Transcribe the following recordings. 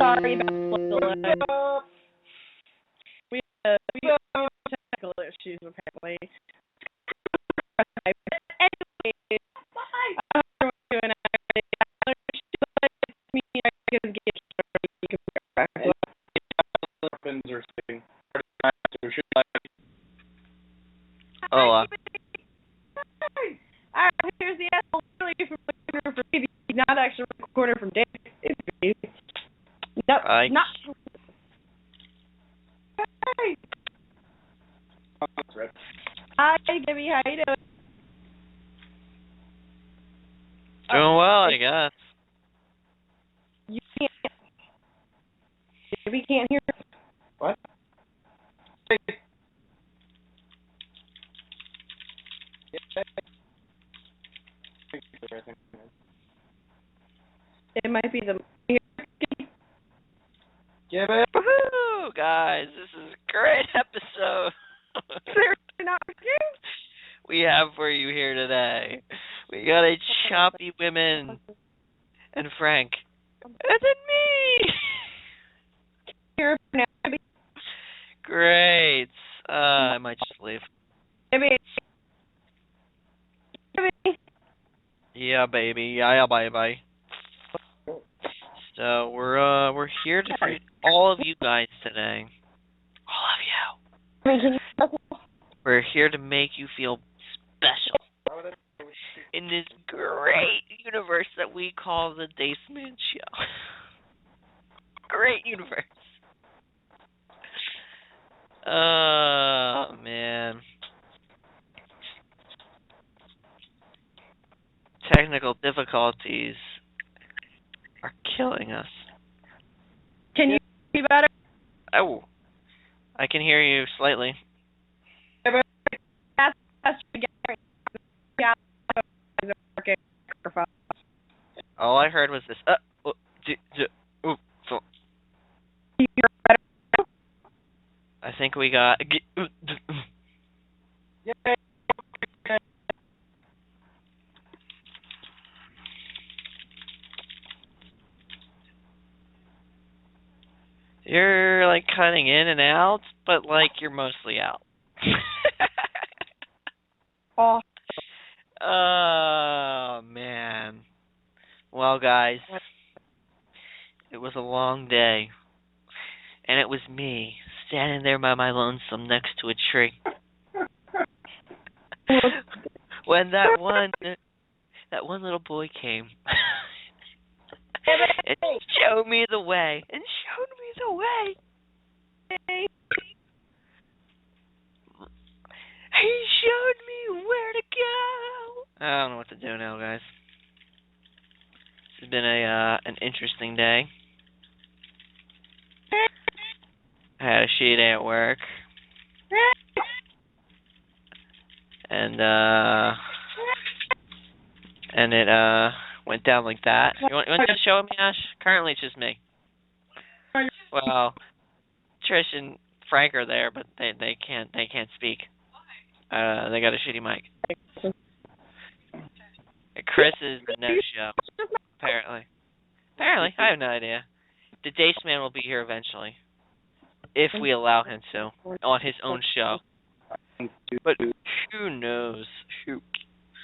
Sorry about the delay. We have technical issues apparently. Anyway, I don't know what we're doing. Oh, Alright, here's the asshole literally from recording for Gibby. He's not actually recording from Dace. Nope, not. Hey. Hi, Gibby, how you doing? doing well, I guess. You can't. Gibby can't hear. What? It might be the. Give it. Woohoo, guys! This is a great episode. Seriously, not you? We have for you here today. We got a choppy women and Frank, and then me. Here now, Gibby. Great. I might just leave. Gibby. Yeah, baby. Yeah, bye, bye. So we're here to greet all of you guys today. All of you. We're here to make you feel special in this great universe that we call the Dace Man Show. Great universe. Oh, man. Technical difficulties are killing us. Can you see better? Oh, I can hear you slightly. All I heard was this. So I think we got. You're like cutting in and out, but like you're mostly out. Oh, man. Well, guys, it was a long day, and it was me standing there by my lonesome next to a tree. When that one little boy came and showed me the way, He showed me where to go. I don't know what to do now, guys. This has been an interesting day. I had a shitty day at work. And it went down like that. You want to show me, Ash? Currently, it's just me. Well, Trish and Frank are there, but they can't speak. They got a shitty mic. Chris is the no-show, apparently. Apparently, I have no idea. The Dace Man will be here eventually, if we allow him to, on his own show. But who knows? Who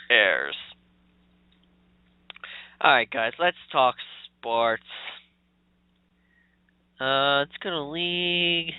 cares? Alright, guys, let's talk sports. Let's go to league.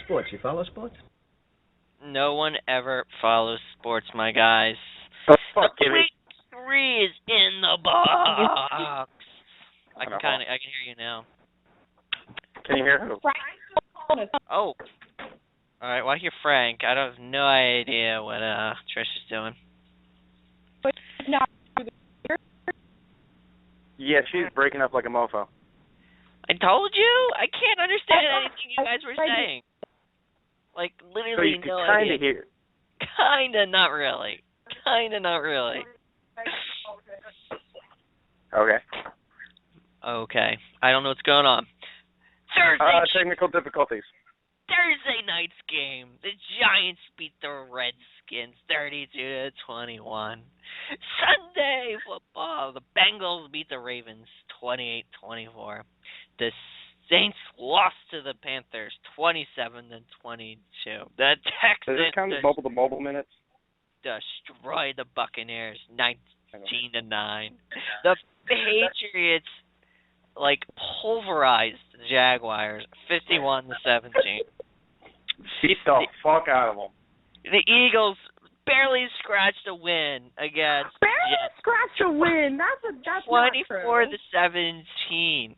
Sports. You follow sports? No one ever follows sports, my guys. Oh, the Big Three is in the box. I can hear you now. Can you hear? Oh. All right. Well, I hear Frank. I have no idea what Trish is doing. Yeah, she's breaking up like a mofo. I told you. I can't understand anything you guys were saying. Like, So literally you can no kind idea. of hear. Kinda, not really. Kinda, not really. Okay. Okay. I don't know what's going on. Thursday Technical difficulties. Thursday night's game. The Giants beat the Redskins 32-21. Sunday football. The Bengals beat the Ravens 28-24. The Saints lost to the Panthers 27-22. The Does this count Texans as mobile-to-mobile minutes? destroyed the Buccaneers 19-9. The Patriots pulverized the Jaguars 51-17. Beat the fuck out of them. The Eagles barely scratched a win against Barely scratched a win. That's not true. 24-17.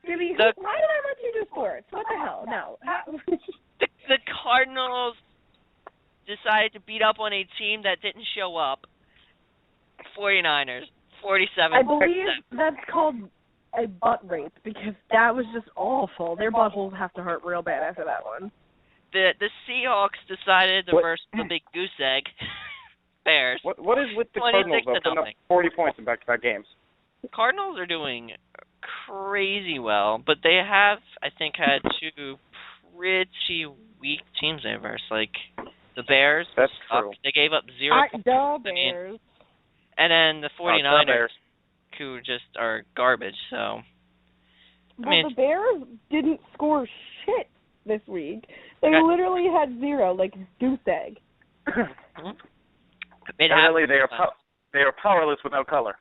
Gibby, why did I let you do sports? What the hell? No. The Cardinals decided to beat up on a team that didn't show up. 49ers 47. I believe that's called a butt rape because that was just awful. Their buttholes have to hurt real bad after that one. The Seahawks decided to verse the big goose egg. Bears. What is with the Cardinals though, putting up 40 points in back-to-back games? Cardinals are doing crazy well, but they have, I think, had two pretty weak teams they versed. Like the Bears. That's true. They gave up 0 points. The Bears. And then the 49ers, who just are garbage. So. The Bears didn't score shit this week. They literally had 0, like goose egg. Apparently they are powerless without color.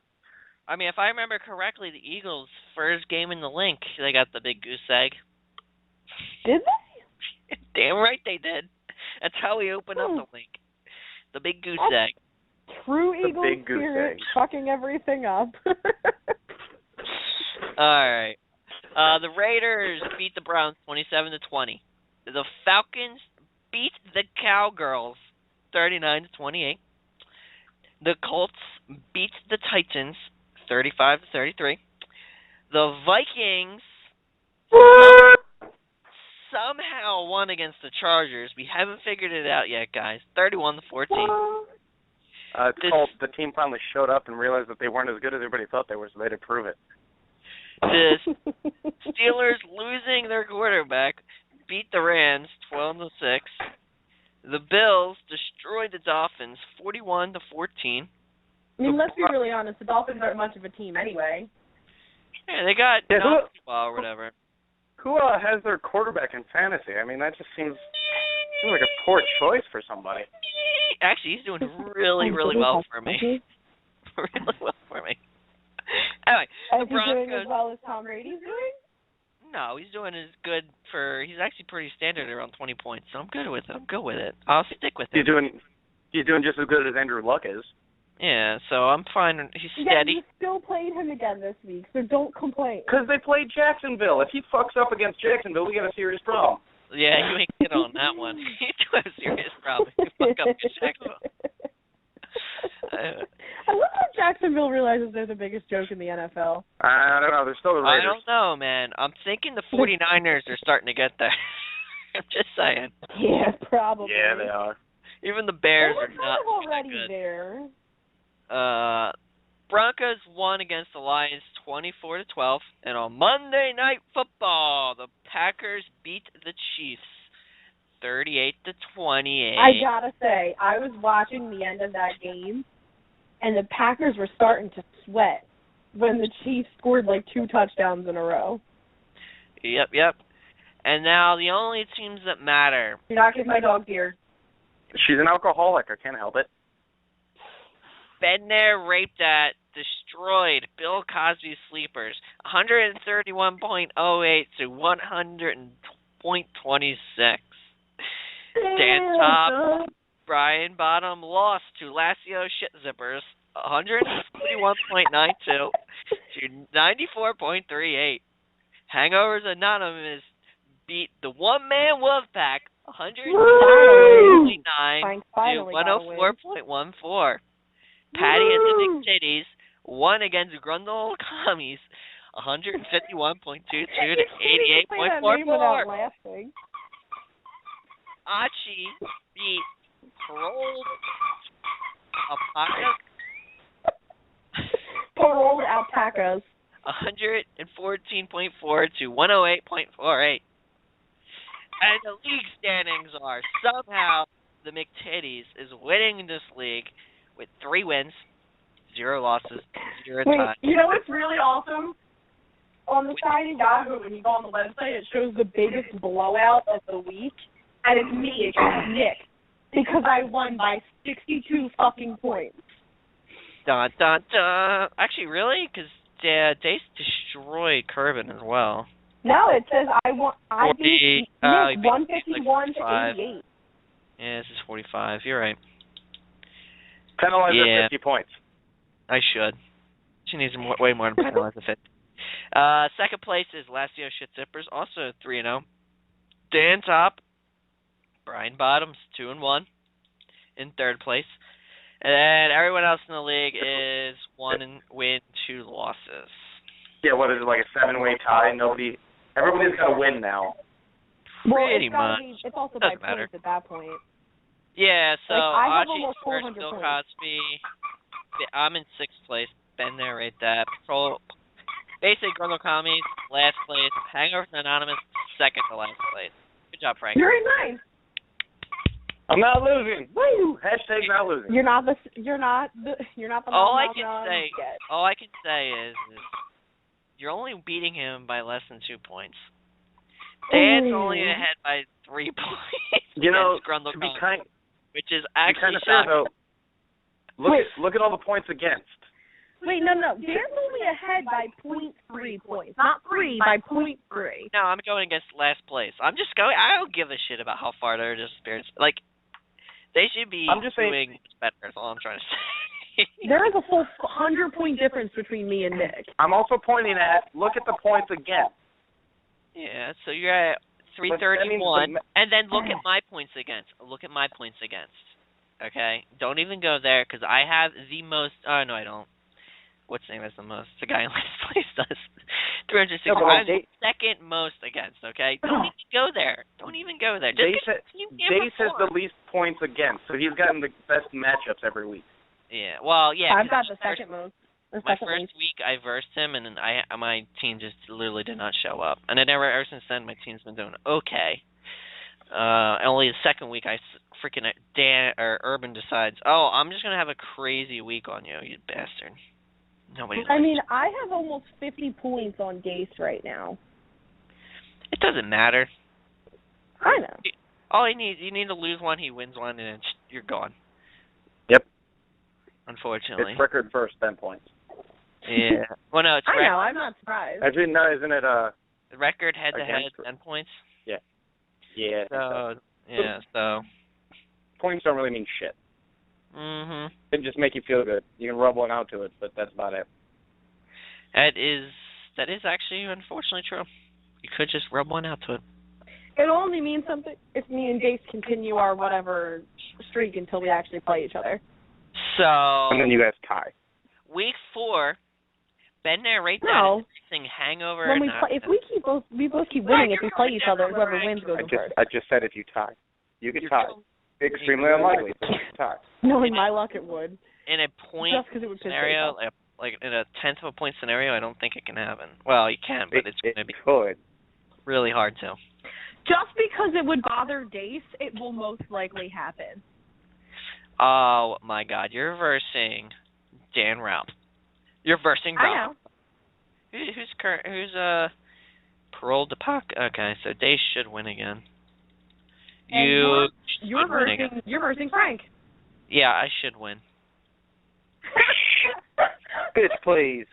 I mean, if I remember correctly, the Eagles' first game in the Link, they got the big goose egg. Did they? Damn right they did. That's how we opened up the Link. The big goose egg. True Eagle spirit fucking everything up. All right. The Raiders beat the Browns 27-20. The Falcons beat the Cowgirls 39-28. The Colts beat the Titans 35-33. The Vikings somehow won against the Chargers. We haven't figured it out yet, guys. 31-14. It's called the team finally showed up and realized that they weren't as good as everybody thought they were, so they had to prove it. The Steelers losing their quarterback beat the Rams 12-6. The Bills destroyed the Dolphins 41-14. I mean, let's be really honest. The Dolphins aren't much of a team anyway. Yeah, they got basketball or whatever. Who has their quarterback in fantasy? I mean, that just seems like a poor choice for somebody. Actually, he's doing really, really well for me. Really well for me. Anyway, the Broncos. Is he doing as well as Tom Brady's doing? No, he's doing as good he's actually pretty standard around 20 points, so I'm good with it. I'll stick with it. You're doing just as good as Andrew Luck is. Yeah, so I'm fine. He's steady. Yeah, you still played him again this week, so don't complain. Because they played Jacksonville. If he fucks up against Jacksonville, we got a serious problem. Yeah, you ain't get on that one. You do have a serious problem. You fuck up against Jacksonville. I love how Jacksonville realizes they're the biggest joke in the NFL. I don't know. They're still the Raiders. I don't know, man. I'm thinking the 49ers are starting to get there. I'm just saying. Yeah, probably. Yeah, they are. Even the Bears are not already good. There. Broncos won against the Lions 24-12, and on Monday Night Football, the Packers beat the Chiefs 38-28. I gotta say, I was watching the end of that game, and the Packers were starting to sweat when the Chiefs scored like 2 touchdowns in a row. Yep. And now the only teams that matter. You're not getting my dog beer. She's an alcoholic. I can't help it. Bednar raped that destroyed Bill Cosby's sleepers 131.08 to 100.26. Dan Top, Brian Bottom lost to Lacio Shit Zippers 141.92 to 94.38. Hangovers Anonymous beat the One-Man Wolfpack 109.9 to 104.14. Patty and the Big Titties won against Grundle Commies 151.22 to 88.44. Archie beat Paroled Alpaca Paroled alpacas. 114.4 to 108.48. And the league standings are somehow the McTitties is winning this league with 3 wins, 0 losses, 0 Wait, ties. you know what's really awesome? On the side of Yahoo, when you go on the website, it shows the biggest blowout of the week, and it's me, it's Nick, because I won by 62 fucking points. Dun, dun, dun. Actually, really? Because Dace destroyed Kerbin as well. No, it says I beat Nick beat 151 like to 88. Yeah, this is 45. You're right. Penalize her 50 points. I should. She needs way more than penalize the 50. Second place is Lastio Shit Zippers, also 3-0. Dan Top, Brian Bottoms, 2-1 in third place. And then everyone else in the league is 1 win, 2 losses. Yeah, what is it, like a 7-way tie? Everybody's got to win now. Pretty much. It's also by Doesn't matter. points at that point. Yeah, so I have Archie almost first, 400 Bill points. Cosby. I'm in 6th place. Been there, right there. Patrol. Basically, Grundle Commies, last place. Hangovers Anonymous, second to last place. Good job, Frank. You're in 9th. I'm not losing. Woo! Hashtag not losing. You're not the All I can say is you're only beating him by less than 2 points. Dan's only ahead by 3 points. You know, Grundle to be Commies, kind, which is actually fair shocking. though. Look at all the points against. Wait, no. Dan's only ahead by 0.3 points. Not 3, by 0.3. No, I'm going against last place. I don't give a shit about how far they're disappearance. Like, they should be doing better. That's all I'm trying to say. There is a full 100-point difference between me and Nick. I'm also pointing at, look at the points against. Yeah, so you're at 331, and then look at my points against. Okay? Don't even go there, because I have the most. Oh, no, I don't. What's his name has the most? The guy in last place does. 360. No, I'm second most against, okay? Don't even go there. Dace has the least points against, so he's gotten the best matchups every week. Yeah, well, yeah. I've got the second most. My first week, I versed him, and then my team just literally did not show up. And ever since then, my team's been doing okay. Only the second week, Urban decides, oh, I'm just gonna have a crazy week on you, you bastard. I have almost 50 points on Dace right now. It doesn't matter. I know. All you need to lose one, he wins one, and then you're gone. Yep. Unfortunately. It's record first, 10 points. Yeah. Well, no, it's I know. I'm not surprised. Actually, no, isn't it? The record head-to-head 10 points. Yeah. Yeah. So. Points don't really mean shit. Mhm. They just make you feel good. You can rub one out to it, but that's about it. That is actually unfortunately true. You could just rub one out to it. It only means something if me and Dace continue our whatever streak until we actually play each other. So. And then you guys tie. Week 4. Been there, right there. No. Hangover. When if we both keep winning. If we play each other, whoever wins goes in first. I just said if you tie, you can tie. Extremely unlikely, but you can tie. Knowing my luck, it would. In a point scenario, like in a 1/10 of a point scenario, I don't think it can happen. Well, you can, but it's going to be really hard to. Just because it would bother Dace, it will most likely happen. Oh my God! You're versing Dan Ralph. You're versing Ralph. I know. Who's Parole de Pac? Okay, so Dace should win again. You're versing Frank. Yeah, I should win. Bitch, please.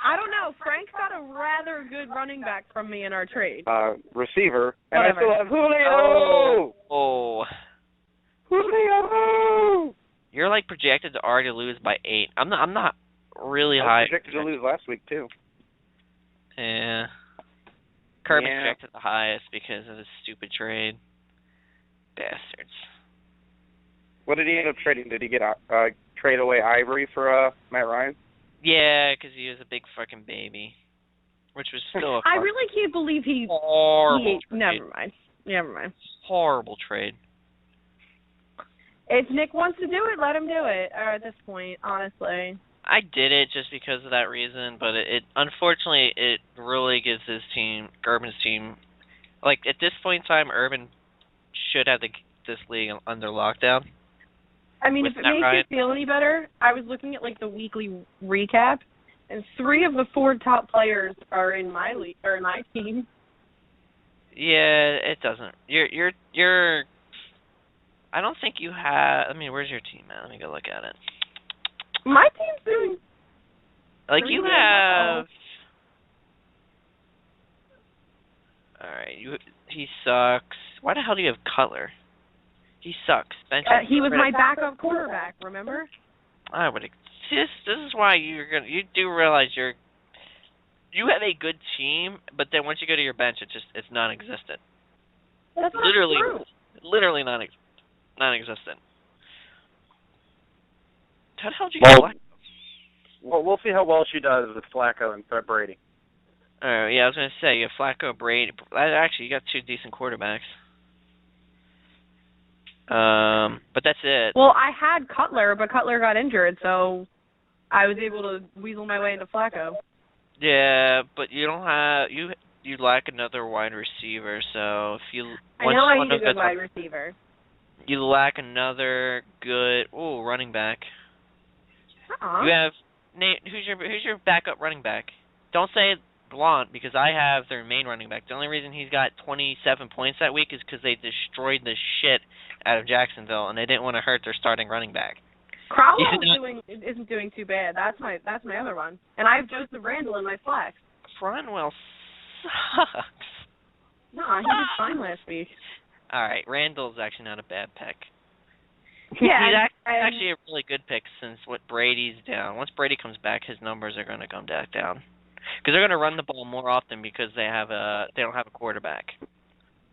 I don't know. Frank got a rather good running back from me in our trade. Receiver. Whatever. And I still have Julio. Oh. Julio. You're like projected to already lose by 8. I'm not really high. I was projected to lose last week too. Yeah. Kirby projected the highest because of his stupid trade. Bastards. What did he end up trading? Did he get trade away Ivory for Matt Ryan? Yeah, because he was a big fucking baby, which was still a I really can't believe horrible trade. Never mind. Horrible trade. If Nick wants to do it, let him do it. Or at this point, honestly. I did it just because of that reason, but it unfortunately it really gives Urban's team, like at this point in time, Urban should have this league under lockdown. I mean, if it makes you feel any better, I was looking at like the weekly recap, and 3 of the 4 top players are in my league or in my team. Yeah, it doesn't. You're. I don't think you have. I mean, where's your team at? Let me go look at it. My team's doing. Like you have. All right, he sucks. Why the hell do you have Cutler? He sucks. He was my backup quarterback. Remember? I would. This is why you do realize you have a good team, but then once you go to your bench, it's non-existent. That's not true. Literally non-existent. How the hell did you get Flacco? Well, we'll see how well she does with Flacco and Brady. Yeah, I was gonna say you have Flacco, Brady. Actually, you got 2 decent quarterbacks. But that's it. Well, I had Cutler, but Cutler got injured, so I was able to weasel my way into Flacco. Yeah, but you don't have you lack another wide receiver. So if you I know I need a good wide receiver. You lack another good running back. Uh-uh. You have Nate. Who's your backup running back? Don't say Blount because I have their main running back. The only reason he's got 27 points that week is because they destroyed the shit out of Jacksonville and they didn't want to hurt their starting running back. Crowell isn't doing too bad. That's my other one, and I have Joseph Randall in my flex. Cronwell sucks. Nah, he did fine last week. All right, Randall's actually not a bad pick. Yeah, he's actually a really good pick since Brady's down. Once Brady comes back, his numbers are going to come back down because they're going to run the ball more often because they don't have a quarterback.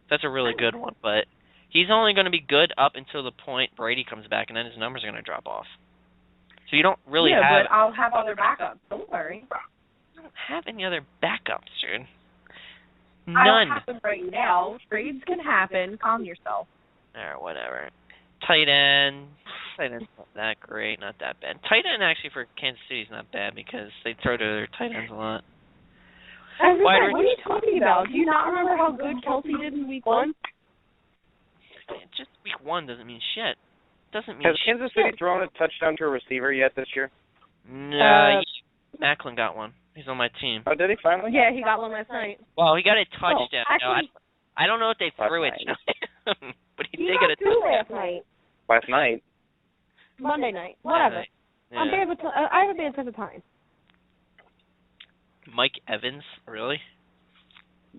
That's a really good one, but he's only going to be good up until the point Brady comes back, and then his numbers are going to drop off. So you don't really have. Yeah, but I'll have other backups. Don't worry. I don't have any other backups, dude. None. I don't have them right now. Trades can happen. Calm yourself. Or whatever. Tight end's not that great, not that bad. Tight end actually for Kansas City is not bad because they throw to their tight ends a lot. What are you talking about? Do you not remember how good Kelsey did in week 1? Just week 1 doesn't mean shit. Has Kansas City thrown a touchdown to a receiver yet this year? No, Macklin got one. He's on my team. Oh, did he finally? Yeah, he got one last night. Well, he got a touchdown. Actually, I don't know if they threw it to him, but he did get a touchdown. last night. Last night? Monday night. Whatever. Yeah. I have a bad sense of time. Mike Evans, really?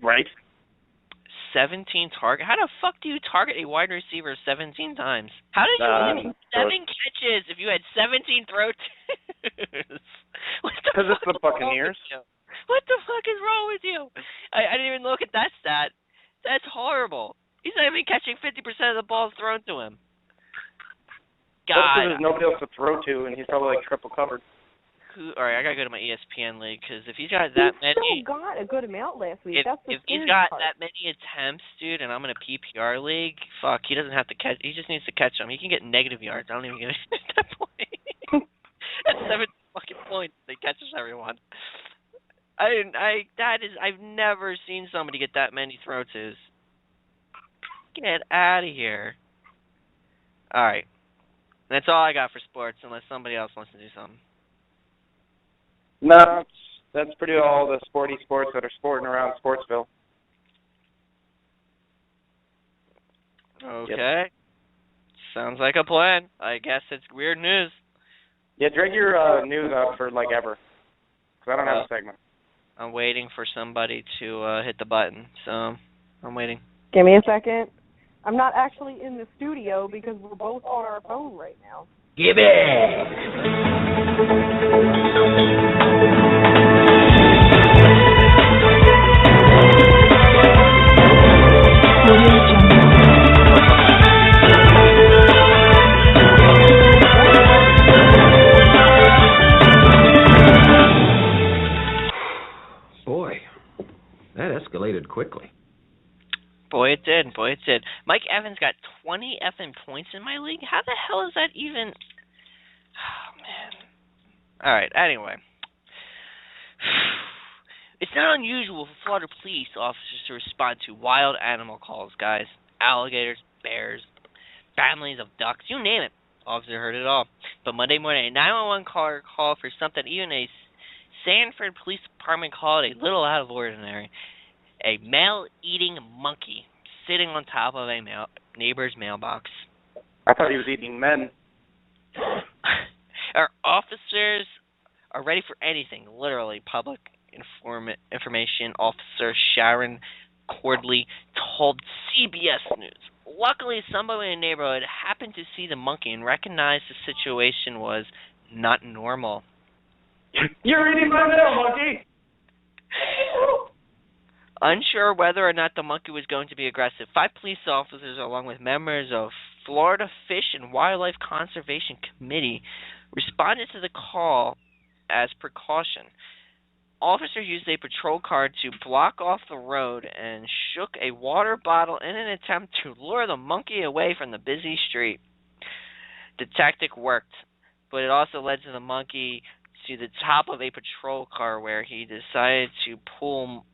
Right. 17 target. How the fuck do you target a wide receiver 17 times? How did you get 7 catches if you had 17 throw twos? Because it's the Buccaneers. What the fuck is wrong with you? I didn't even look at that stat. That's horrible. He's not even catching 50% of the balls thrown to him. God. There's nobody else to throw to, and he's probably like triple covered. All right, I gotta go to my ESPN league because if he's got that many, he still got a good amount last week. If he's got that many attempts, dude, and I'm in a PPR league, fuck, he doesn't have to catch. He just needs to catch them. He can get negative yards. I don't even give a shit at that point. That's 7 fucking points. They catches everyone. I've never seen somebody get that many throw twos. Get out of here. All right, that's all I got for sports, unless somebody else wants to do something. No, that's pretty all the sports that are sporting around Sportsville. Okay. Yep. Sounds like a plan. I guess it's weird news. Yeah, drag your news out for like ever. Because I don't have a segment. I'm waiting for somebody to hit the button, so I'm waiting. Give me a second. I'm not actually in the studio because we're both on our phone right now. Gibby! Boy, that escalated quickly. Boy, it did. Boy, it did. Mike Evans got 20 effing points in my league. How the hell is that even? Oh, man. All right. Anyway. It's not unusual for Florida police officers to respond to wild animal calls, guys. Alligators, bears, families of ducks, you name it. Officer heard it all. But Monday morning, a 911 caller called for something even a Sanford Police Department called a little out of ordinary. A male-eating monkey sitting on top of a neighbor's mailbox. I thought he was eating men. Our officers are ready for anything, literally. Public information officer Sharon Cordley told CBS News. Luckily, somebody in the neighborhood happened to see the monkey and recognized the situation was not normal. You're eating my mail, monkey! Unsure whether or not the monkey was going to be aggressive, 5 police officers, along with members of Florida Fish and Wildlife Conservation Committee, responded to the call as precaution. Officers used a patrol car to block off the road and shook a water bottle in an attempt to lure the monkey away from the busy street. The tactic worked, but it also led to the monkey to the top of a patrol car where he decided to pull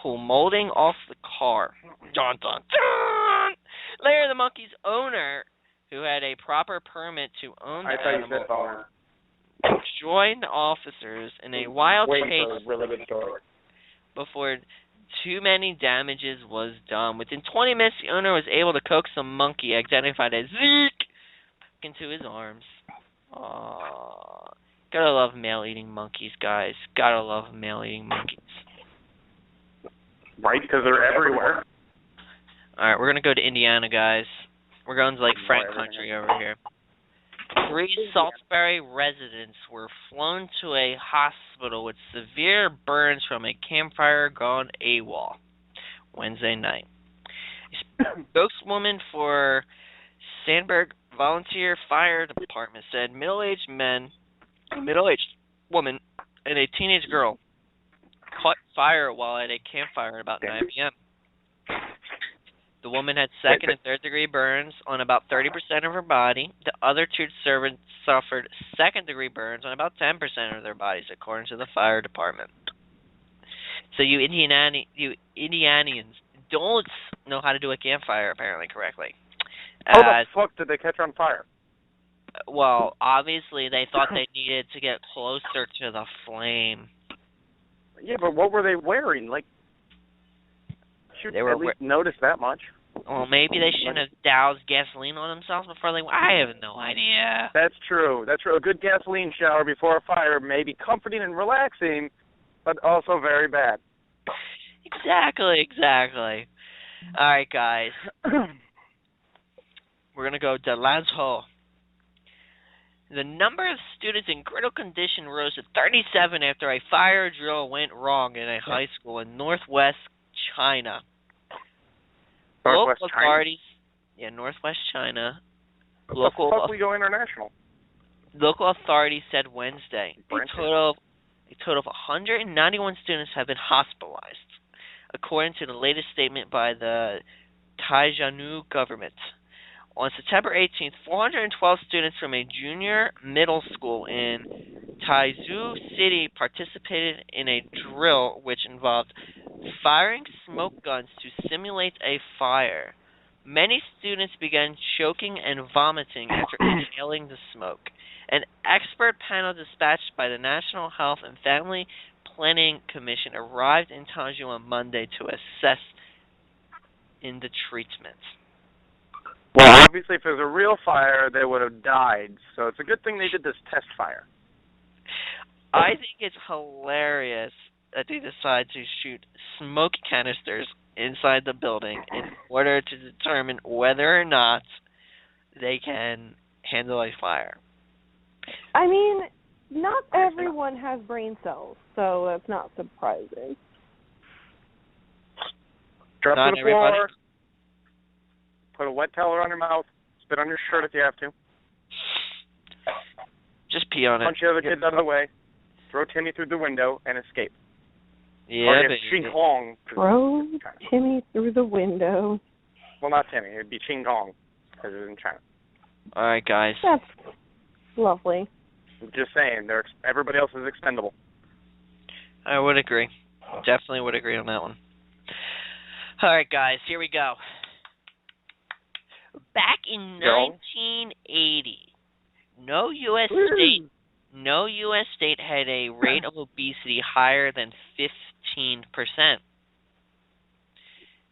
molding off the car. Dun, dun, dun! Later, the monkey's owner, who had a proper permit to own the animal, joined the officers in a wild chase before too many damages was done. Within 20 minutes, the owner was able to coax the monkey, identified as Zeke, into his arms. Aww. Gotta love male-eating monkeys, guys. Gotta love male-eating monkeys. Right, because they're everywhere. Alright, we're gonna go to Indiana, guys. We're going to like Frank country over here. 3 Salisbury residents were flown to a hospital with severe burns from a campfire gone AWOL Wednesday night. A spokeswoman for Sandburg Volunteer Fire Department said a middle-aged woman, and a teenage girl caught fire while at a campfire at about 9 p.m. The woman had 2nd and 3rd degree burns on about 30% of her body. The other 2 servants suffered 2nd degree burns on about 10% of their bodies, according to the fire department. So you Indianians don't know how to do a campfire apparently correctly. How the fuck did they catch on fire? Well, obviously they thought they needed to get closer to the flame. Yeah, but what were they wearing? Like, should at least notice that much. Well, maybe they shouldn't have doused gasoline on themselves before they... I have no idea. That's true. That's true. A good gasoline shower before a fire may be comforting and relaxing, but also very bad. Exactly. All right, guys. We're going to go to Lance Hall. The number of students in critical condition rose to 37 after a fire drill went wrong in a high school in northwest China. Local authorities, northwest China. What the fuck we go international? Local authorities said Wednesday a total of 191 students have been hospitalized, according to the latest statement by the Taizhou government. On September 18th, 412 students from a junior middle school in Taizhou City participated in a drill which involved firing smoke guns to simulate a fire. Many students began choking and vomiting after inhaling the smoke. An expert panel dispatched by the National Health and Family Planning Commission arrived in Taizhou on Monday to assess in the treatment. Well, obviously, if it was a real fire, they would have died. So it's a good thing they did this test fire. I think it's hilarious that they decide to shoot smoke canisters inside the building in order to determine whether or not they can handle a fire. I mean, not everyone has brain cells, so that's not surprising. Drop Not to the everybody. floor. Put a wet towel around your mouth. Spit on your shirt if you have to. Just pee on it. Punch the other kids out of the way. Throw Timmy through the window and escape. Yeah, or I but guess Ching Kong. Throw Timmy through the window. Well, not Timmy. It'd be Ching Kong because it's in China. all right, guys. That's lovely. Just saying, everybody else is expendable. I would agree. Definitely would agree on that one. All right, guys, here we go. Back in 1980, no U.S. state had a rate of obesity higher than 15%.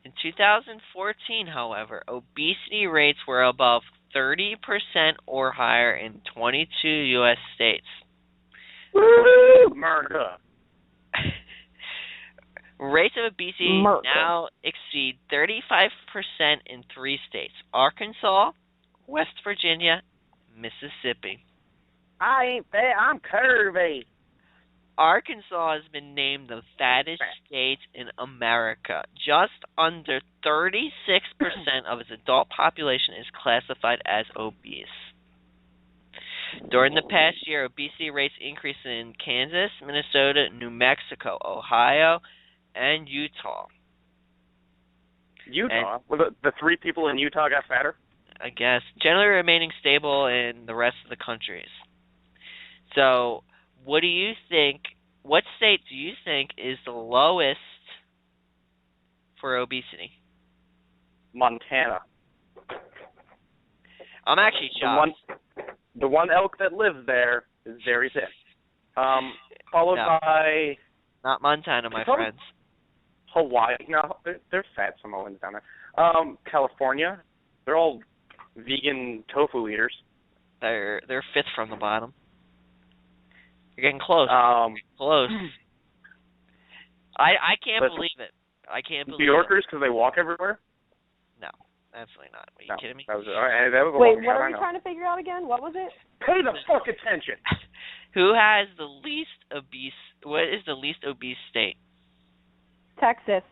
In 2014, however, obesity rates were above 30% or higher in 22 U.S. states. America. Rates of obesity now exceed 35% in 3 states: Arkansas, West Virginia, Mississippi. I ain't fat, I'm curvy. Arkansas has been named the fattest state in America. Just under 36% of its adult population is classified as obese. During the past year, obesity rates increased in Kansas, Minnesota, New Mexico, Ohio, and Utah. Utah? Well, the 3 people in Utah got fatter? I guess. Generally remaining stable in the rest of the countries. So, what do you think? What state do you think is the lowest for obesity? Montana. I'm actually shocked. The one elk that lives there is very thin. Followed by... Not Montana, my friends. Hawaii. No, there's fat Samoans down there. California. They're all vegan tofu eaters. They're 5th from the bottom. You're getting close. Close. I can't believe it. I can't believe New Yorkers because they walk everywhere? No, absolutely not. Are you kidding me? That was a Wait, long what shot, are we trying to figure out again? What was it? Pay the fuck attention. Who has the least obese? What is the least obese state? Texas.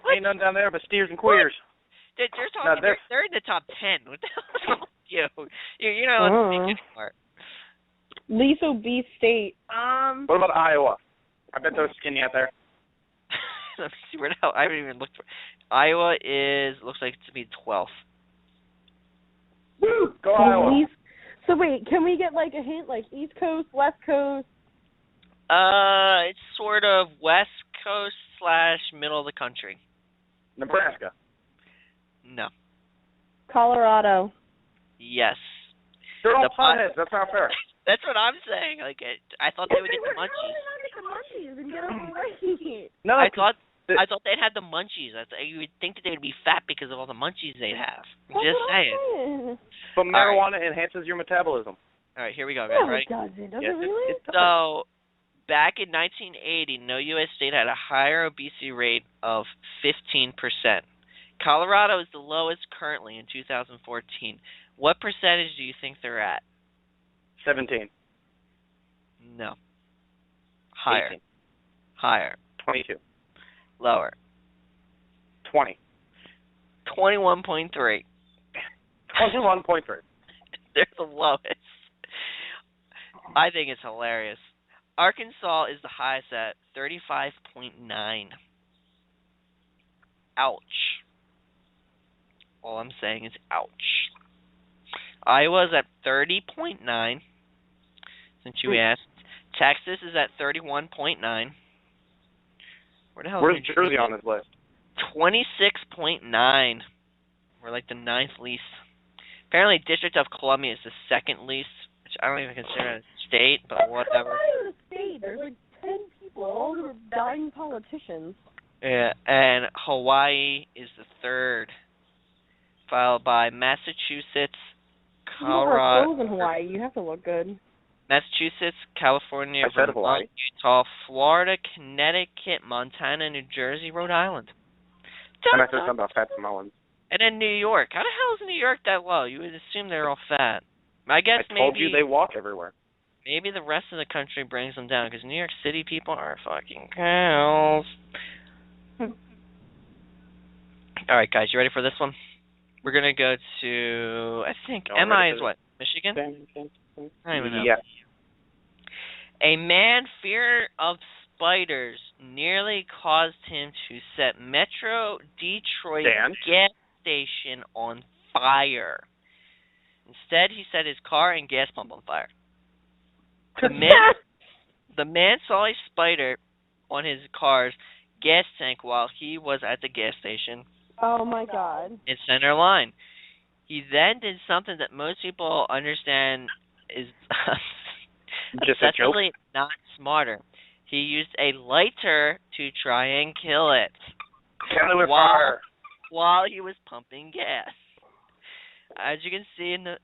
What? Ain't none down there but steers and queers. They're talking. They're in the top 10. What the hell is wrong with you? You're not allowed to speak anymore. Least obese state. What about Iowa? I bet they're skinny out there. Let me see where the hell. I haven't even looked for. Iowa looks like to be 12th. Woo! Go Iowa. So wait, can we get like a hint, like East Coast, West Coast? It's sort of West Coast / middle of the country. Nebraska. No. Colorado. Yes. They're all potheads. That's not fair. That's what I'm saying. Like, I thought they would get the munchies. No, I thought they'd had the munchies. You would think that they would be fat because of all the munchies they'd have. Just saying. But marijuana enhances your metabolism. All right, here we go, guys. No, Ready? it doesn't. Does yes, it really? So, back in 1980, no U.S. state had a higher obesity rate of 15%. Colorado is the lowest currently in 2014. What percentage do you think they're at? 17. No. Higher. 18. Higher. 22. Lower. 20. 21.3. 21.3. They're the lowest. I think it's hilarious. Arkansas is the highest at 35.9. Ouch. All I'm saying is ouch. Iowa's at 30.9, since you asked. Texas is at 31.9. Where the hell Where's is Jersey on this list? 26.9. We're like the 9th least. Apparently, District of Columbia is the 2nd least, which I don't even consider a state, but whatever. It's a state. There's like 10 people, all who are dying politicians. Yeah, and Hawaii is the 3rd, followed by Massachusetts, Colorado. You in Hawaii. You have to look good. Massachusetts, California, Vermont, Utah, Florida, Connecticut, Montana, New Jersey, Rhode Island. And I said something about fat Samoans. And then New York. How the hell is New York that low? You would assume they're all fat. I guess I told you they walk everywhere. Maybe the rest of the country brings them down because New York City people are fucking cows. All right, guys, you ready for this one? We're gonna go to MI is what? Michigan? I don't even know. Yeah. A man fear of spiders nearly caused him to set Metro Detroit Dan? gas station on fire. Instead, he set his car and gas pump on fire. The man saw a spider on his car's gas tank while he was at the gas station Oh my god. in center line. He then did something that most people understand is Just a joke? obsessively not smarter. He used a lighter to try and kill it Kill it with while fire. while he was pumping gas. As you can see in the,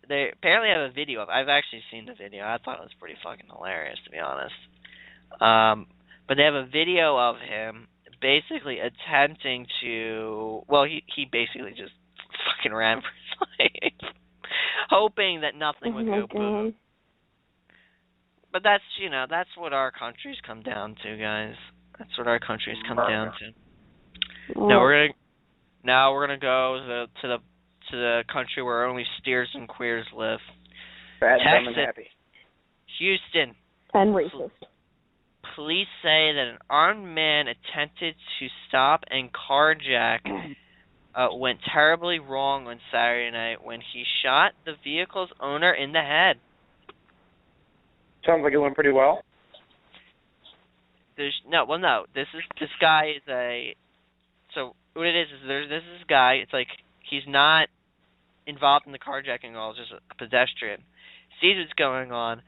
they apparently have a video of. I've actually seen the video. I thought it was pretty fucking hilarious, to be honest. But they have a video of him basically attempting to. Well, he basically just fucking ran for his life, hoping that nothing would go boom. But that's that's what our countries come down to, guys. That's what our countries come down to. Now we're gonna go to the country where only steers and queers live. Bad, dumb, Texas, and happy. Houston. And racist. Police say that an armed man attempted to stop and carjack went terribly wrong on Saturday night when he shot the vehicle's owner in the head. Sounds like it went pretty well. No. This guy is a. So what it is there's this guy. It's like he's not involved in the carjacking at all. Just a pedestrian. Sees what's going on,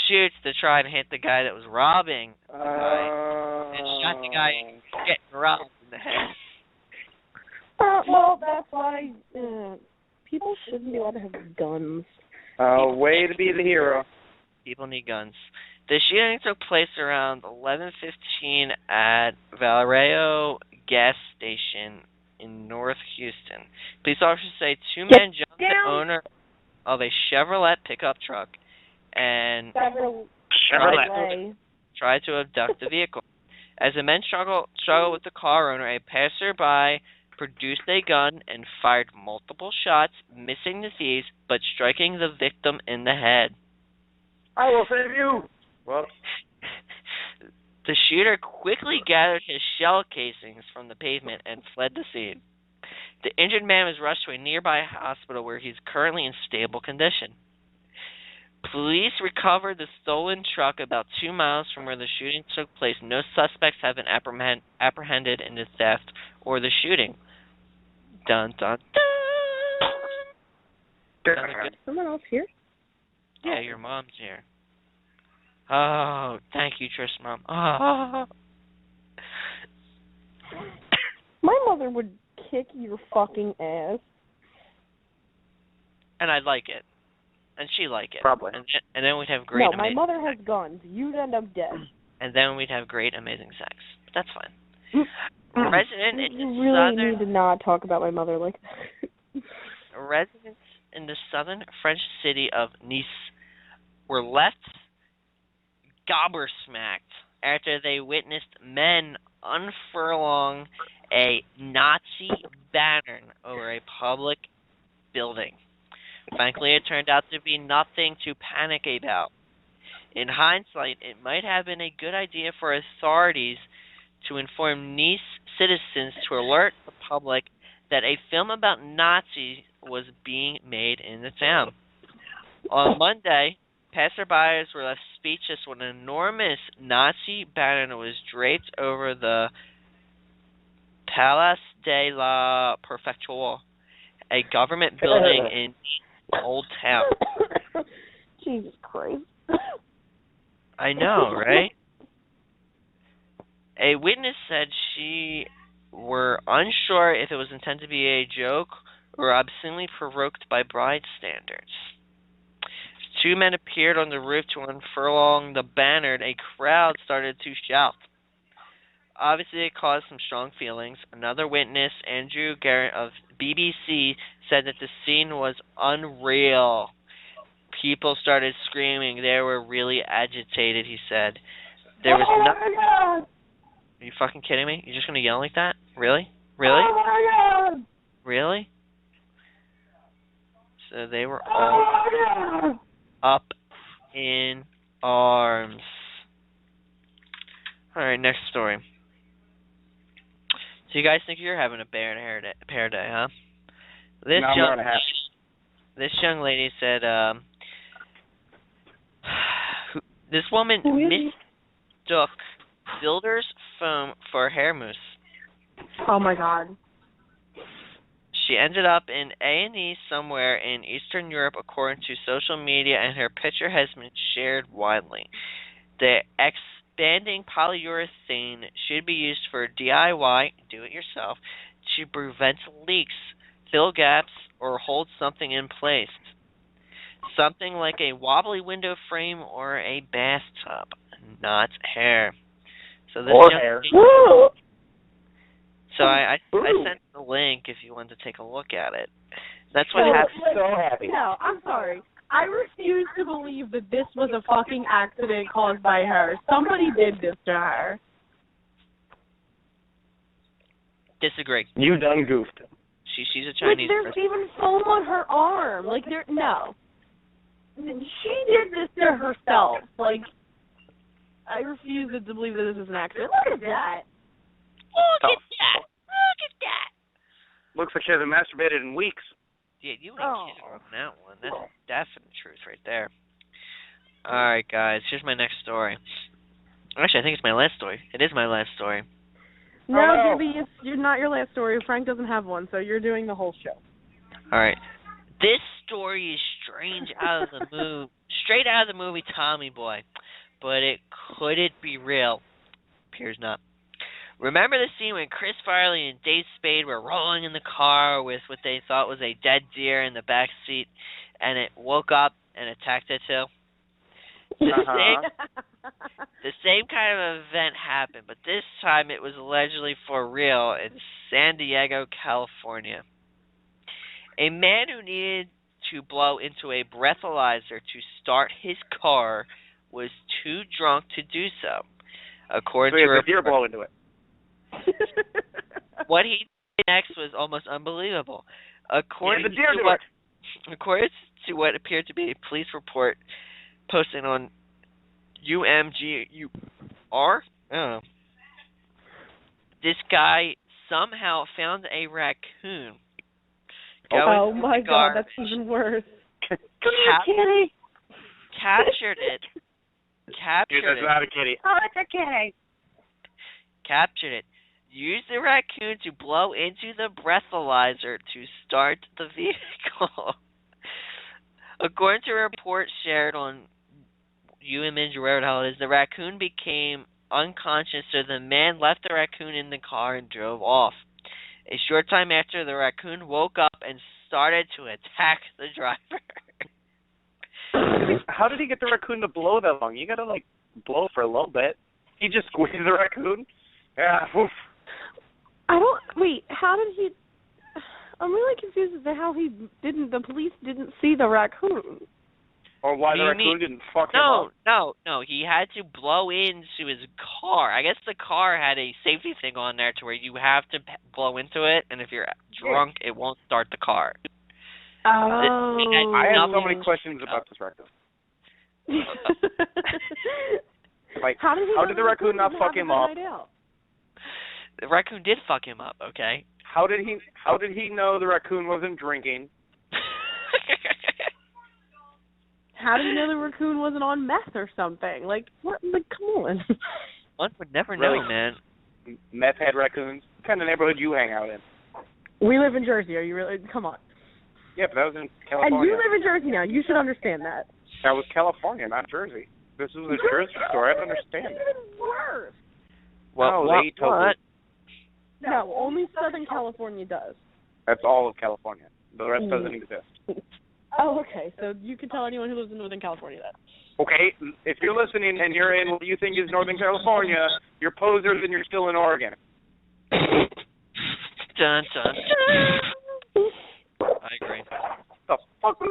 shoots to try and hit the guy that was robbing the guy, and shot the guy getting robbed in the head. Well, that's why people shouldn't be allowed to have guns. Way to be the hero. People need guns. The shooting took place around 11:15 at Vallejo gas station in North Houston. Police officers say two men jumped the owner of a Chevrolet pickup truck and tried to abduct the vehicle. As the men struggled with the car owner, a passerby produced a gun and fired multiple shots, missing the thieves but striking the victim in the head. I will save you. Well, the shooter quickly gathered his shell casings from the pavement and fled the scene. The injured man was rushed to a nearby hospital where he's currently in stable condition. Police recovered the stolen truck about 2 miles from where the shooting took place. No suspects have been apprehended in the theft or the shooting. Dun, dun, dun. Someone else here? Yeah, your mom's here. Oh, thank you, Trish, Mom. Oh. My mother would kick your fucking ass. And I'd like it. And she'd like it. Probably. And then we'd have great, No, my mother has guns. You'd end up dead. And then we'd have great, amazing sex. But that's fine. Resident in You really need to not talk about my mother like that. Residents in the southern French city of Nice were left gobbersmacked after they witnessed men unfurling a Nazi banner over a public building. Frankly, it turned out to be nothing to panic about. In hindsight, it might have been a good idea for authorities to inform Nice citizens to alert the public that a film about Nazis was being made in the town. On Monday, passersby were left speechless when an enormous Nazi banner was draped over the Place de la Préfecture, a government building in Old Town. Jesus Christ. I know, right? A witness said she were unsure if it was intended to be a joke or obscenely provoked by bystanders. Two men appeared on the roof to unfurl the banner, and a crowd started to shout. Obviously, it caused some strong feelings. Another witness, Andrew Garrett of BBC, said that the scene was unreal. People started screaming. They were really agitated, he said. There was my God! Are you fucking kidding me? You're just going to yell like that? Really? Really? Oh my God! Really? So they were all up in arms. All right, next story. So you guys think you're having a pear day, huh? This No, I'm young wearing a hat. this young lady said, this woman mistook builder's foam for hair mousse. Oh my God. She ended up in A&E somewhere in Eastern Europe, according to social media, and her picture has been shared widely. The expanding polyurethane should be used for DIY, do-it-yourself, to prevent leaks, fill gaps, or hold something in place. Something like a wobbly window frame or a bathtub, not hair. So this Or young hair. lady- So I sent the link if you wanted to take a look at it. That's what happened. So happy. No, I'm sorry. I refuse to believe that this was a fucking accident caused by her. Somebody did this to her. Disagree. You done goofed. She's a Like, Chinese there's person. even foam on her arm. Like, no. She did this to herself. Like, I refuse to believe that this is an accident. Look at that. Look at that. Look at that. Looks like she hasn't masturbated in weeks. Yeah, you ain't kidding on that one. That's definite truth right there. All right, guys. Here's my next story. Actually, I think it's my last story. It is my last story. No, Gibby, you're not your last story. Frank doesn't have one, so you're doing the whole show. All right. This story is straight out of the movie Tommy Boy, but could it be real? Appears not. Remember the scene when Chris Farley and Dace Man were rolling in the car with what they thought was a dead deer in the back seat, and it woke up and attacked it too? The same kind of event happened, but this time it was allegedly for real in San Diego, California. A man who needed to blow into a breathalyzer to start his car was too drunk to do so. According to the deer blow into it. What he did next was almost unbelievable. According the deer according to what appeared to be a police report posted on UMGUR, I don't know, this guy somehow found a raccoon. Oh my God, that's even worse. Come here, kitty. Captured it. Dude, that's not a kitty. Oh, it's a kitty. Captured it. Used the raccoon to blow into the breathalyzer to start the vehicle. According to a report shared on UMNG, wherever the hell it is, the raccoon became unconscious, so the man left the raccoon in the car and drove off. A short time after, the raccoon woke up and started to attack the driver. How did he get the raccoon to blow that long? You gotta, blow for a little bit. He just squeezed the raccoon? Yeah, oof. How did he... I'm really confused as to how the police didn't see the raccoon. Or why the raccoon didn't fuck him up. No, he had to blow into his car. I guess the car had a safety thing on there to where you have to blow into it, and if you're drunk, it won't start the car. Oh. I have so many questions about this raccoon. How did the raccoon not fuck him up? The raccoon did fuck him up, okay? How did he know the raccoon wasn't drinking? How did he know the raccoon wasn't on meth or something? What? Come on. One would never know, man. Meth head raccoons? What kind of neighborhood you hang out in? We live in Jersey. Are you really? Come on. Yeah, but that was in California. And you live in Jersey now. You should understand that. That was California, not Jersey. This was a Jersey store. I don't understand it. Even worse. What? No, only Southern California does. That's all of California. The rest doesn't exist. Oh, okay. So you can tell anyone who lives in Northern California that. Okay, if you're listening and you're in what you think is Northern California, you're posers and you're still in Oregon. Dun, dun, dun. I agree. What the fuck was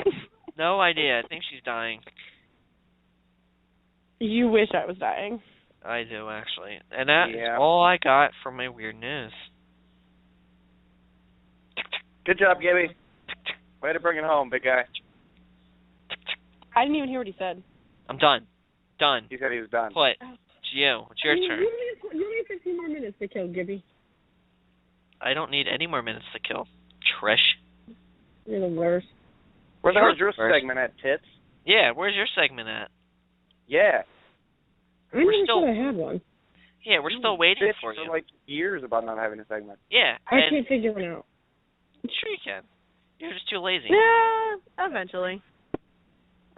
that? No idea. I think she's dying. You wish I was dying. I do, actually. And that's all I got for my weird news. Good job, Gibby. Way to bring it home, big guy. I didn't even hear what he said. I'm done. Done. He said he was done. Put. you. It's your turn. You need 15 more minutes to kill, Gibby. I don't need any more minutes to kill. Trish. You're the worst. Where the hell's your First. segment at, Tits? Yeah, where's your segment at? Yeah. I never still- said I had one. Yeah, we're still waiting Bitch for you. like years about not having a segment. Yeah, I and can't figure it out. sure you can. You're just too lazy. Yeah, eventually.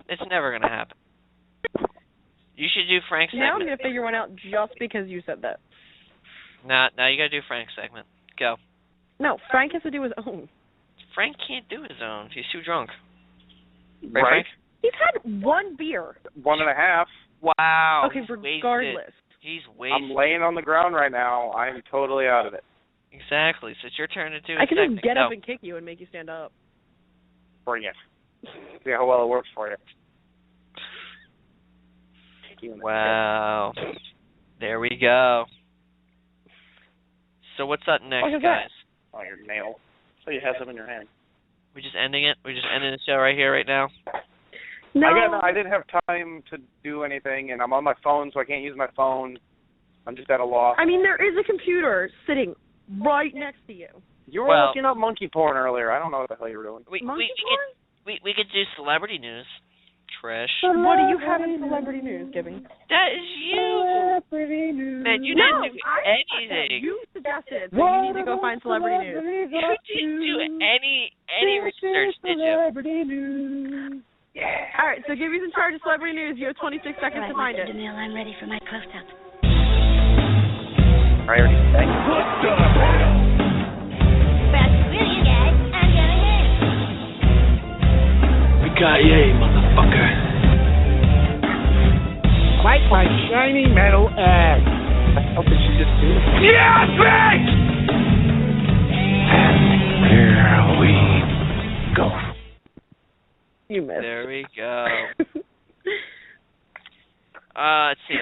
It's never gonna happen. You should do Frank's Now I'm segment. going to figure one out just because you said that. Now you gotta do Frank's segment. Go. No, Frank has to do his own. Frank can't do his own. He's too drunk. Right? Frank? He's had one beer. 1.5. Wow. Okay, he's regardless. Wasted. He's wasted. I'm laying on the ground right now. I'm totally out of it. Exactly. So it's your turn to do I a can segment. just get Go. up and kick you and make you stand up. Bring it. See how well it works for you. Kick you in the Wow. There we go. So what's up next, What is guys? Oh, your nail. So you have them in your hand. We just ending it? We just ending the show right here, right now? No. I didn't have time to do anything, and I'm on my phone, so I can't use my phone. I'm just at a loss. I mean, there is a computer sitting right next to you. You were Well- looking up monkey porn earlier. I don't know what the hell you were doing. Monkey porn? We could do celebrity news. Trish. What do you have in celebrity news, Gibby? That is you. Man, you No, didn't do I anything. You suggested it, so you need to go find celebrity news. You didn't do any research, did you? All right, so Gibby's in charge of celebrity news. You have 26 seconds to find it. DeMille, I'm ready for my close-up. I already said. Fast video, guys. I'm going in. Yippee-ki-yay, motherfucker. Like my shiny metal ass. How did you just do? Yes, Frank! And here we go. You missed. There we go. Let's see.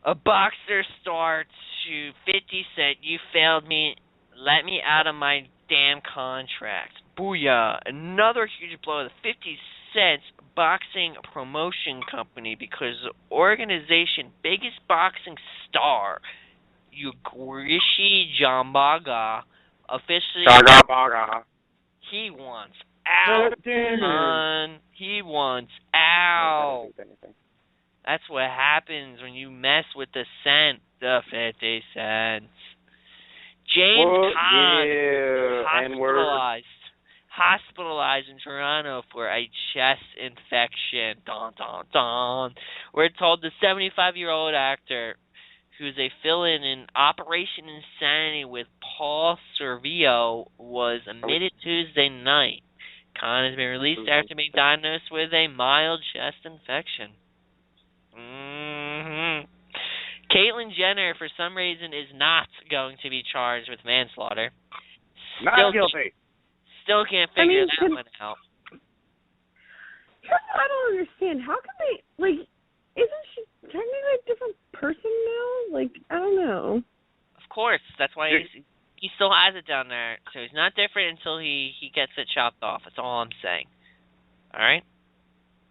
A boxer star to 50 Cent. You failed me. Let me out of my damn contract. Booyah. Another huge blow to the 50 Cent's boxing promotion company because the organization biggest boxing star, Yugrishi Jambaga, officially Gaga baga. he wants out, son. He wants out. That's what happens when you mess with the cent, the 50 cents. James Caan hospitalized in Toronto for a chest infection. Dun, dun, dun. We're told the 75-year-old actor, who's a fill-in in Operation Insanity with Paul Servio, was admitted Tuesday night. Caan has been released after being diagnosed with a mild chest infection. Caitlyn Jenner, for some reason, is not going to be charged with manslaughter. Not guilty. Still can't figure that one out. I don't understand. How can they, like, isn't she technically a different person now? Like, I don't know. Of course, that's why he still has it down there. So he's not different until he gets it chopped off. That's all I'm saying. All right?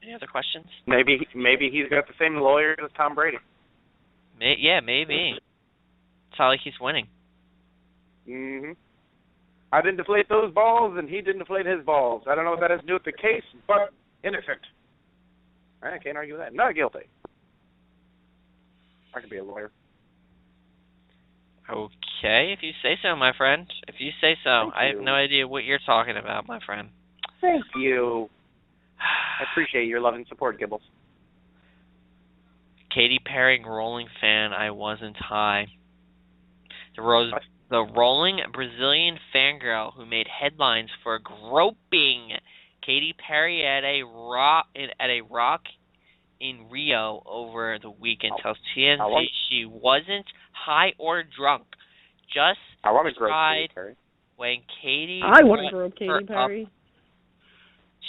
Any other questions? Maybe he's got the same lawyer as Tom Brady. Yeah, maybe. It's not like he's winning. I didn't deflate those balls, and he didn't deflate his balls. I don't know what that has to do with the case, but innocent. I can't argue with that. Not guilty. I could be a lawyer. Okay, if you say so, my friend. If you say so. I have no idea what you're talking about, my friend. Thank you. I appreciate your love and support, Gibbles. Katy Perry rolling fan, I wasn't high. The rolling Brazilian fangirl who made headlines for groping Katy Perry at a rock in Rio over the weekend tells TMZ she wasn't high or drunk. Just I want to grope tried Katy Perry. when Katy. I want to grope Katy Perry.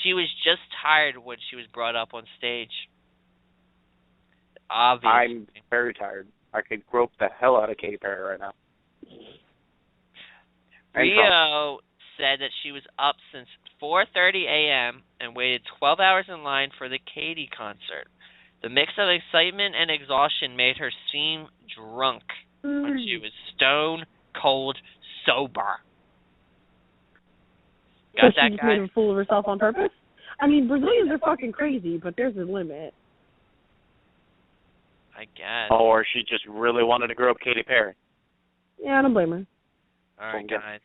She was just tired when she was brought up on stage. Obviously. I'm very tired. I could grope the hell out of Katy Perry right now. Rio said that she was up since 4:30 a.m. and waited 12 hours in line for the Katy concert. The mix of excitement and exhaustion made her seem drunk when she was stone cold sober. So Got she that, just guys? made a fool of herself on purpose? I mean, Brazilians are fucking crazy, but there's a limit. I guess. Or she just really wanted to grow up Katy Perry. Yeah, I don't blame her. All right, guys.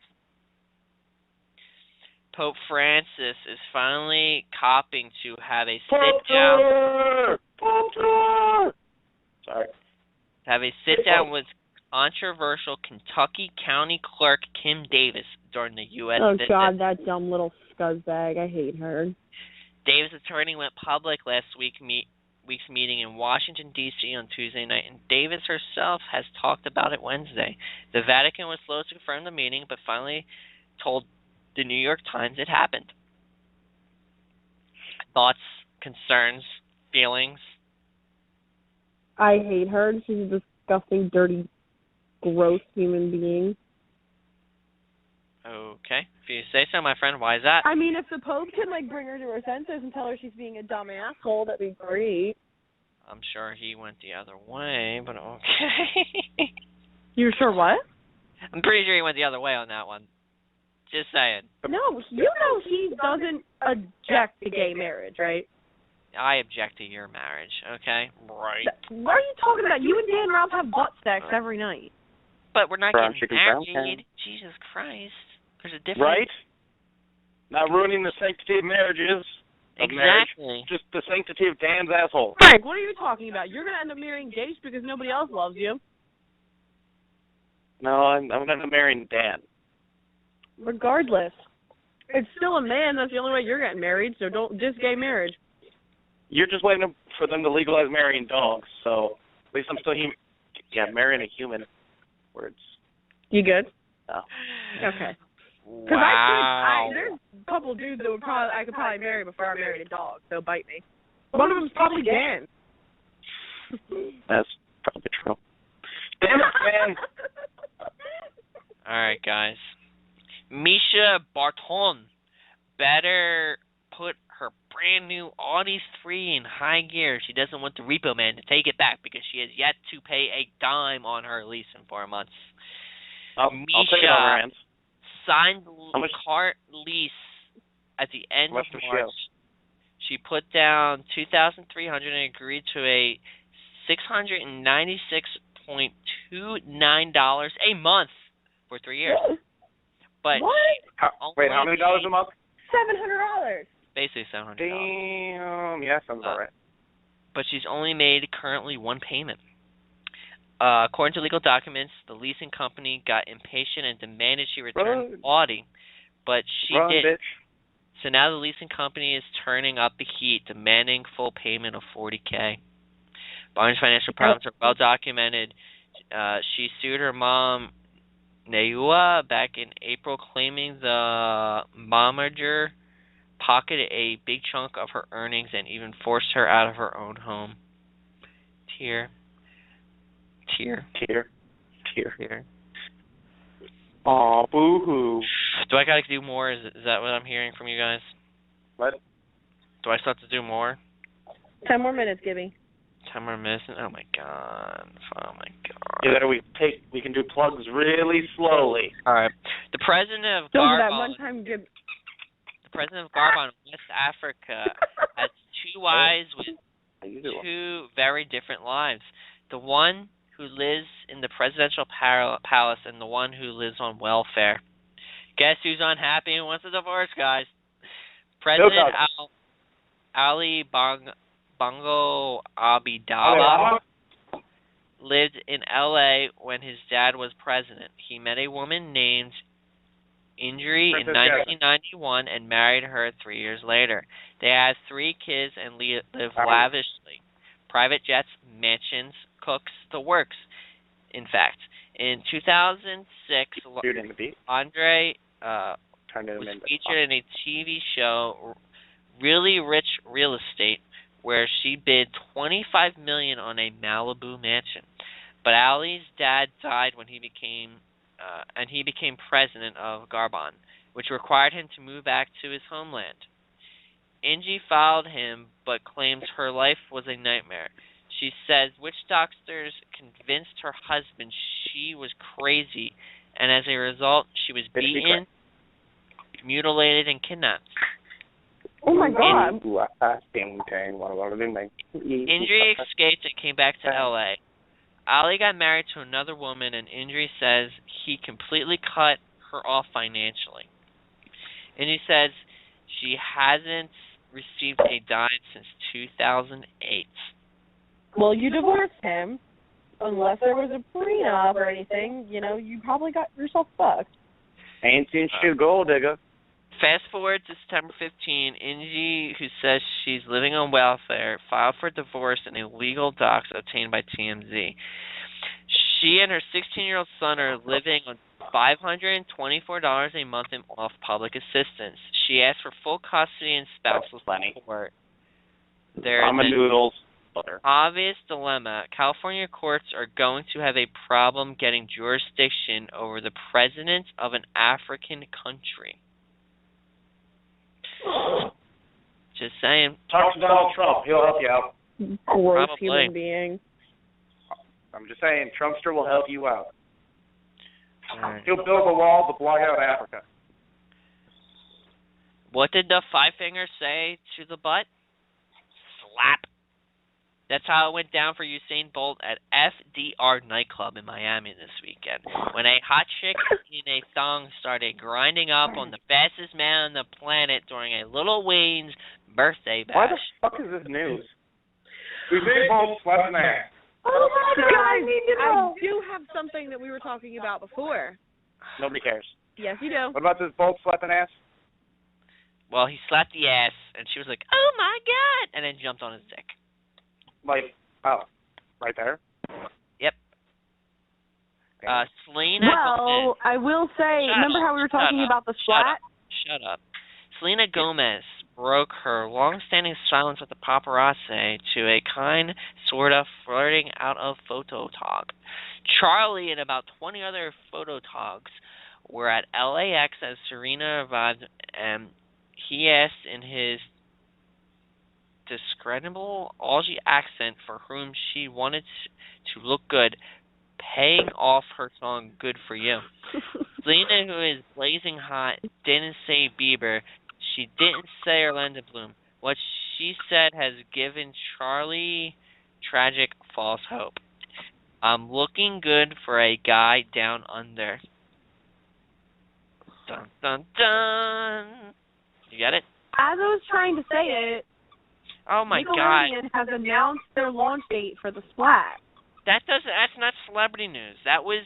Pope Francis is finally copping to have a sit-down. Sorry. Have a sit-down with controversial Kentucky County Clerk Kim Davis during the U.S. Oh, visit. God, that dumb little scuzzbag. I hate her. Davis' attorney went public last week's meeting in Washington, D.C. on Tuesday night, and Davis herself has talked about it Wednesday. The Vatican was slow to confirm the meeting, but finally told the New York Times it happened. Thoughts, concerns, feelings? I hate her. She's a disgusting, dirty, gross human being. Okay, if you say so, my friend. Why is that? I mean, if the Pope can, bring her to her senses and tell her she's being a dumb asshole, that'd be great. I'm sure he went the other way, but okay. You're sure what? I'm pretty sure he went the other way on that one. Just saying. No, he doesn't object to gay marriage, right? I object to your marriage, okay? Right. What are you talking about? You and Dan Ralph have butt sex every night. But we're not Brown getting chicken, brown married. can. Jesus Christ. There's a difference. Right? Not ruining the sanctity of marriages. Of Exactly. marriage, just the sanctity of Dan's asshole. Frank, what are you talking about? You're going to end up marrying Dace because nobody else loves you. No, I'm going to end up marrying Dan. Regardless. It's still a man. That's the only way you're getting married, so don't diss gay marriage. You're just waiting for them to legalize marrying dogs, so at least I'm still marrying a human. Words. You good? No. Okay. Because Wow. there's a couple of dudes that I could probably marry before I married a dog, so bite me. One of them's probably Dan. That's probably true. Damn it, man. All right, guys. Misha Barton better put her brand new Audi 3 in high gear. She doesn't want the repo man to take it back because she has yet to pay a dime on her lease in 4 months. I'll take it on her hands. Signed car lease at the end of March. She put down $2,300 and agreed to a $696.29 a month for 3 years. But what? Wait, how many dollars a month? $700. Basically $700. Damn, yeah, sounds about right. But she's only made currently one payment. According to legal documents, the leasing company got impatient and demanded she return the Audi, but she did. Bitch. So now the leasing company is turning up the heat, demanding full payment of $40,000. Barnes' financial problems are well documented. She sued her mom, Neua, back in April, claiming the momager pocketed a big chunk of her earnings and even forced her out of her own home. Tear. Aw, boo-hoo. Do I gotta do more? Is that what I'm hearing from you guys? What? Do I still have to do more? 10 more minutes, Gibby. 10 more minutes? Oh my god. Yeah, we can do plugs really slowly. Alright. The president of Gabon, West Africa, has two wives with two very different lives. The one who lives in the presidential palace and the one who lives on welfare. Guess who's unhappy and wants a divorce, guys? President Ali Bongo Abidala lived in L.A. when his dad was president. He met a woman named Indri in 1991 and married her 3 years later. They had 3 kids and live lavishly. Private jets, mansions, cooks, the works. In fact, in 2006, Andre was featured in a TV show, Really Rich Real Estate, where she bid $25 million on a Malibu mansion. But Ali's dad died when he became president of Gabon, which required him to move back to his homeland. Angie followed him, but claims her life was a nightmare. She says witch doctors convinced her husband she was crazy, and as a result, she was beaten, mutilated, and kidnapped. Oh my God. Injury escaped and came back to L.A. Ali got married to another woman, and Injury says he completely cut her off financially. Injury says she hasn't received a dime since 2008. Well, you divorced him. Unless there was a prenup or anything, you probably got yourself fucked. Ain't seen shit, gold digger. Fast forward to September 15, Ingie, who says she's living on welfare, filed for divorce in illegal docs obtained by TMZ. She and her 16-year-old son are living on $524 a month in off public assistance. She asked for full custody and spousal support. There's noodles. an obvious dilemma. California courts are going to have a problem getting jurisdiction over the president of an African country. Just saying. Talk to Donald Trump. He'll help you out. Gross Probably. human being. I'm just saying, Trumpster will help you out. Right. He'll build a wall to block out Africa. What did the five fingers say to the butt? Slap. That's how it went down for Usain Bolt at FDR nightclub in Miami this weekend, when a hot chick in a thong started grinding up on the fastest man on the planet during a Little Wayne's birthday bash. Why the fuck is this news? Usain Bolt slapped an ass. Oh my God, I do have something that we were talking about before. Nobody cares. Yes, you do. What about this Bolt slapping ass? Well, he slapped the ass, and she was like, "Oh my God," and then jumped on his dick. Like, oh, right there? Yep. Selena Gomez. Well, I will say, remember how we were talking about the splat? Shut up. Selena Gomez broke her long-standing silence with the paparazzi to a kind, sort of flirting out of photo talk. Charlie and about 20 other phototogs were at LAX as Serena arrived, and he asked in his discreditable Aussie accent for whom she wanted to look good, paying off her song Good For You. Selena, who is blazing hot, didn't say Bieber. She didn't say Orlando Bloom. What she said has given Charlie tragic false hope. I'm looking good for a guy down under. Dun, dun, dun. You got it? As I was trying to say it, Oh my God! Nickelodeon has announced their launch date for the Splat. That's not celebrity news. That was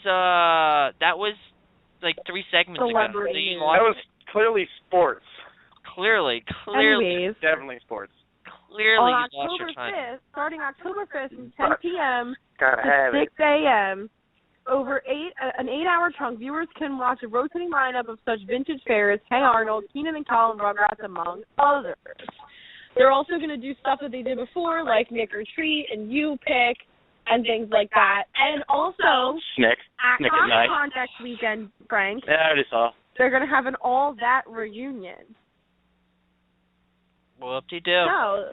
like 3 segments Celebrity ago. news. That was clearly sports. Clearly, Anyways, Definitely sports. clearly on you lost your October time. 5th, starting October 5th from 10 p.m. Gotta to have 6 a.m., over an 8-hour chunk, viewers can watch a rotating lineup of such vintage fare as Hey Arnold, Keenan and Kel, and Rugrats, among others. They're also going to do stuff that they did before, like Nick or Treat and You Pick and things like that. And also, Snick. at Snick is nice. Comic-Con next weekend, Frank, Yeah, I already saw. they're going to have an All That reunion. Whoop-de-doo. No,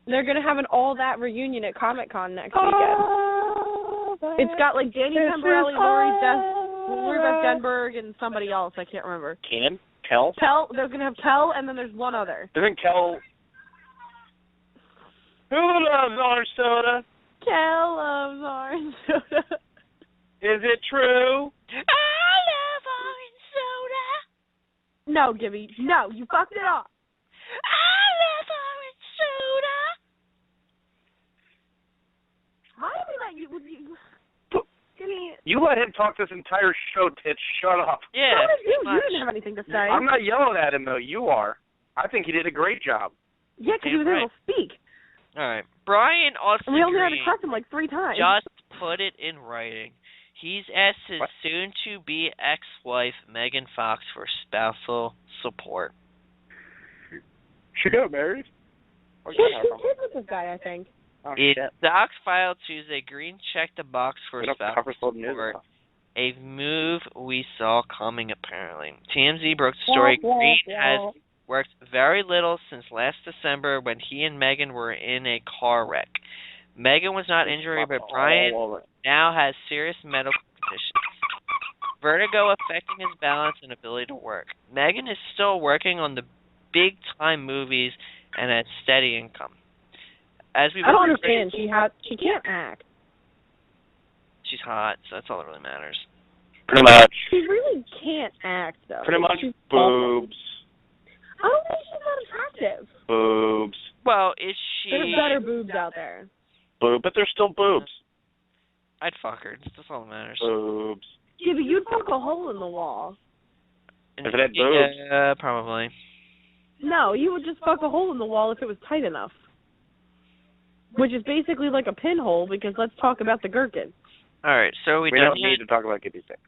they're going to have an All That reunion at Comic-Con next weekend. It's got like Danny Tamborelli, Lori Beth Denberg, and somebody else. I can't remember. Keenan? Kel? Kel, they're going to have Kel, and then there's one other. Isn't Kel... Who loves orange soda? Kel loves orange soda. Is it true? I love orange soda. No, Gibby. No, you fucked it up. I love orange soda. Why did we let you... Gibby... You let him talk this entire show, Titch. Shut up. Yeah. How did you? pretty You much. didn't have anything to say. I'm not yelling at him, though. You are. I think he did a great job. Yeah, because he was able to speak. All right. Brian Austin And we only had to Green correct him like 3 times. just put it in writing. He's asked his soon-to-be ex-wife, Megan Fox, for spousal support. She got married? She had 2 kids with this guy, I think. Oh, In shit. Docs filed Tuesday, Green checked the box for We don't spousal cover slow news support. enough. A move we saw coming, apparently. TMZ broke the story. Green has worked very little since last December when he and Megan were in a car wreck. Megan was not injured, but Brian now has serious medical conditions. Vertigo affecting his balance and ability to work. Megan is still working on the big-time movies and has steady income. As we I don't understand. She can't act. She's hot, so that's all that really matters. Pretty much. She really can't act, though. Pretty much She's boobs. I don't think she's that attractive. Boobs. Well, is she... There's better boobs out there. But they're still boobs. I'd fuck her. That's all that matters. Boobs. Yeah, but you'd poke a hole in the wall. If it had boobs. Yeah, probably. No, you would just fuck a hole in the wall if it was tight enough. Which is basically like a pinhole, because let's talk about the gherkin. Alright, so We done don't yet? need to talk about Gibby Sings.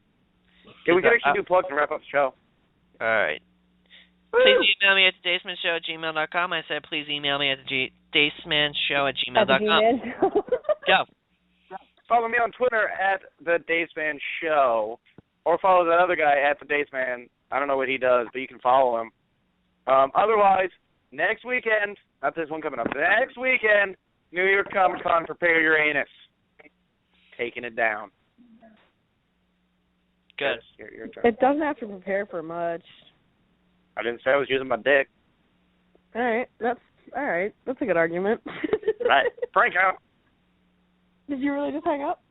Yeah, we can actually do plugs and wrap up the show. Alright. Please email me at dacemanshow@gmail.com. I said please email me at dacemanshow@gmail.com. Go. Follow me on Twitter at the Dace Man Show, or follow that other guy at the Dace Man. I don't know what he does, but you can follow him. Otherwise, next weekend, not this one coming up, next weekend, New York Comic Con, prepare your anus. Taking it down. Good. Yes, your turn. It doesn't have to prepare for much. I didn't say I was using my dick. All right, that's a good argument. Right. Frank out. Did you really just hang up?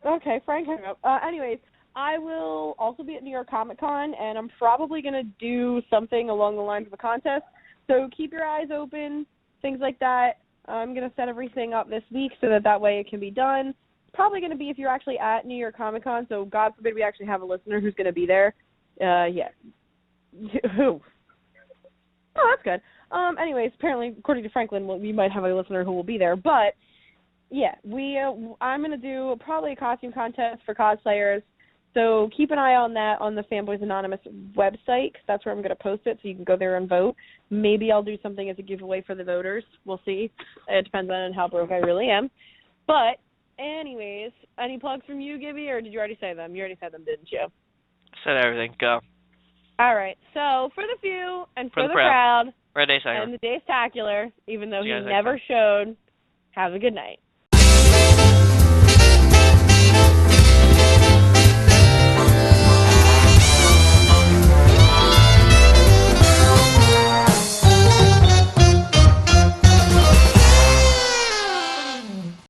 Okay, Frank hung up. Anyways, I will also be at New York Comic Con, and I'm probably going to do something along the lines of a contest. So keep your eyes open, things like that. I'm going to set everything up this week so that way it can be done. Probably going to be if you're actually at New York Comic Con, so God forbid we actually have a listener who's going to be there. Yeah. Who? Oh, that's good. Anyways, apparently, according to Franklin, we might have a listener who will be there. But, yeah, I'm going to do probably a costume contest for cosplayers. So keep an eye on that on the Fanboys Anonymous website, because that's where I'm going to post it, so you can go there and vote. Maybe I'll do something as a giveaway for the voters. We'll see. It depends on how broke I really am. But, anyways, any plugs from you, Gibby, or did you already say them? You already said them, didn't you? Said everything. Go. All right. So, for the few, and for the crowd, crowd, Red Day Sanger. and the Daystacular, even though See you he guys next never time. showed, have a good night.